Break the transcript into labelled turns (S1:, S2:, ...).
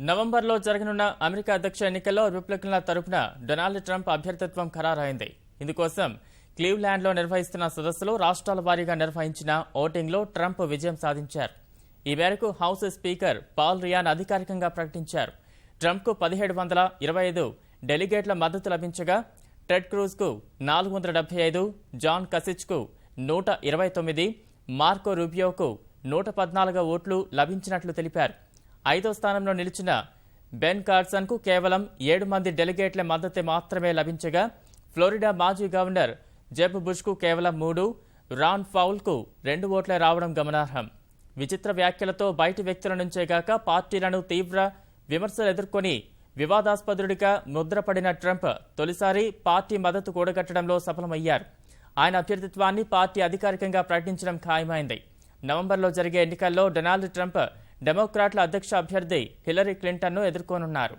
S1: నవంబర్లో జరగనున్న అమెరికా అధ్యక్ష ఎన్నికల్లో రిపబ్లికన్ల తరపున డొనాల్డ్ ట్రంప్ అభ్యర్థిత్వం ఖరారైంది. ఇందుకోసం క్లీవ్లాండ్లో నిర్వహిస్తున్న సదస్సులో రాష్ట్రాల వారీగా నిర్వహించిన ఓటింగ్లో ట్రంప్ విజయం సాధించారు. ఈ మేరకు హౌస్ స్పీకర్ పాల్ రియాన్ అధికారికంగా ప్రకటించారు. ట్రంప్కు 1725 డెలిగేట్ల మద్దతు లభించగా టెడ్ క్రూజ్కు 475, జాన్ కసిచ్కు 129, మార్కో రూబియోకు 114 ఓట్లు లభించినట్లు తెలిపారు. 5వ స్థానంలో నిలిచిన బెన్ కార్సన్కు కేవలం 7 మంది డెలిగేట్ల మద్దతు మాత్రమే లభించగా ఫ్లోరిడా మాజీ గవర్నర్ జెబ్ బుష్కు కేవలం 3, రాన్ ఫౌల్కు 2 ఓట్లే రావడం గమనార్హం. విచిత్ర వ్యాఖ్యలతో బయటి వ్యక్తుల నుంచే గాక పార్టీలను తీవ్ర విమర్శలు ఎదుర్కొని వివాదాస్పదుడిగా ముద్రపడిన ట్రంప్ తొలిసారి పార్టీ మద్దతు కూడగట్టడంలో సఫలమయ్యారు. ఆయన అభ్యర్థిత్వాన్ని పార్టీ అధికారికంగా ప్రకటించడం ఖాయమైంది. నవంబర్లో జరిగే ఎన్నికల్లో డొనాల్డ్ ట్రంప్ డెమోక్రాట్ల అధ్యక్ష అభ్యర్థి హిల్లరీ క్లింటన్ను ఎదుర్కోనున్నారు.